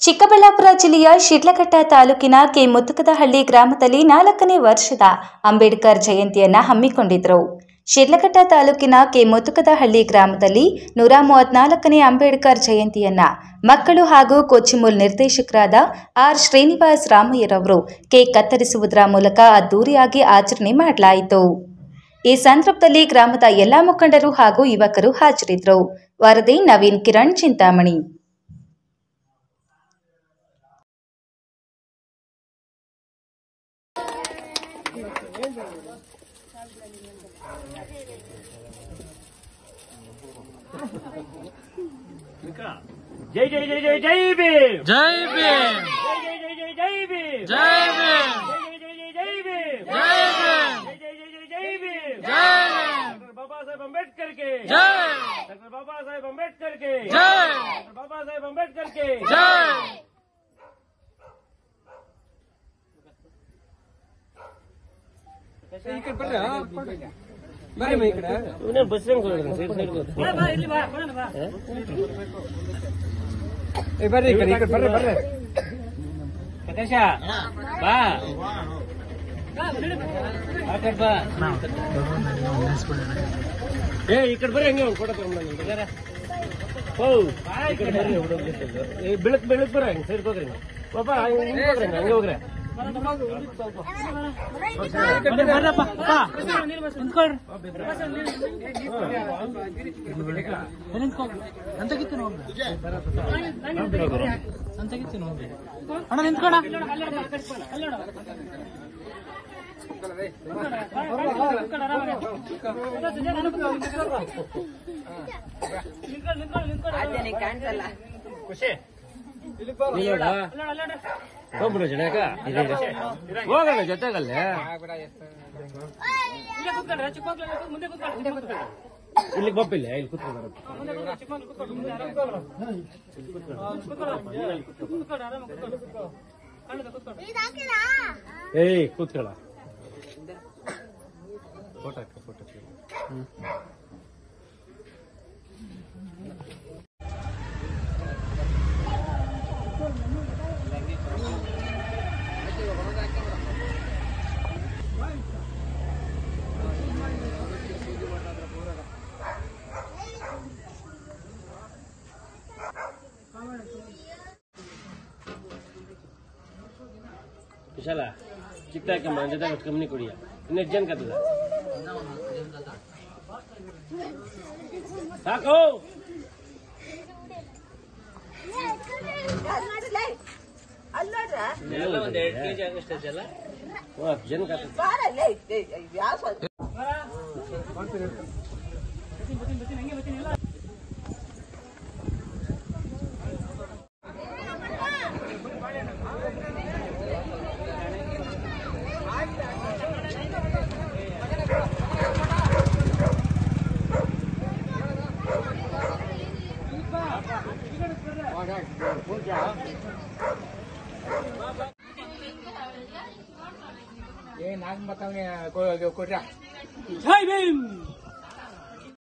ಚಿಕ್ಕಬಳ್ಳಾಪುರ ಜಿಲ್ಲೆಯ ಶಿಡ್ಲಘಟ್ಟ ತಾಲೂಕಿನ ಕೆ ಮುತ್ತುಕದಹಳ್ಳಿ ಗ್ರಾಮದಲ್ಲಿ 4ನೇ ವರ್ಷದ ಅಂಬೇಡ್ಕರ್ ಜಯಂತಿಯನ್ನು ಹಮ್ಮಿಕೊಂಡಿದ್ದರು. ಶಿಡ್ಲಘಟ್ಟ ತಾಲೂಕಿನ ಕೆ ಮುತ್ತುಕದಹಳ್ಳಿ ಗ್ರಾಮದಲ್ಲಿ 134ನೇ ಅಂಬೇಡ್ಕರ್ ಜಯಂತಿಯನ್ನ ಮಕ್ಕಳು ಹಾಗೂ ಕೊಚ್ಚಿಮೂಲ್ ನಿರ್ದೇಶಕರಾದ ಆರ್ ಶ್ರೀನಿವಾಸ್ ರಾಮಯ್ಯರವರು ಕೇಕ್ ಕತ್ತರಿಸುವುದರ ಮೂಲಕ ಅದ್ದೂರಿಯಾಗಿ ಆಚರಣೆ ಮಾಡಲಾಯಿತು. ಈ ಸಂದರ್ಭದಲ್ಲಿ ಗ್ರಾಮದ ಎಲ್ಲಾ ಮುಖಂಡರು ಹಾಗೂ ಯುವಕರು ಹಾಜರಿದ್ದರು. ವರದಿ ನವೀನ್ ಕಿರಣ್ ಚಿಂತಾಮಣಿ. जय जय जय जय जय भीम जय भीम जय जय जय जय भीम जय भीम जय जय जय जय भीम जय भीम जय जय जय जय भीम जय डॉक्टर बाबा साहेब अम्बेडकर के जय डॉक्टर बाबा साहेब अम्बेडकर के जय डॉक्टर बाबा साहेब अम्बेडकर के जय बस इकड़ बर्री हंगे फोटो तक ಬೆಳಕ್ ಬೆಳಕ್ ಬರ ಹಂಗೆ ಸೇರ್ಕೋದ್ರಿ ಪಾಪ ಹಂಗೆ ಹೋಗ್ರಿ ಅಣ್ಣ ನಿಂತ್ಕೋಣ ಖುಷಿ ಹೋಗ್ಬಿಡು ಜನಕ ಹೋಗೋಣ ಜೊತೆಗಲ್ಲೇ ಇಲ್ಲಿ ಗೊಬ್ಬಿಲ್ಲ ಇಲ್ಲಿ ಕೂತ್ಕೊಂಡು ಏಯ್ ಕೂತ್ಕೊಳ್ಳ ಫೋಟೋ ಫೋಟೋ ವಿಶಾಲ ಚಿಕ್ಕ మన ಜೊತೆ ಕಮ್ಮಿ ಕುಡಿಯ ಇನ್ನು ಜನ ಕತ್ತದ ಸಾಕು ಒಂದು 2 kg ಆಗಷ್ಟೇ ಜಲ ಜನ ಕತ್ತದ जय भीम।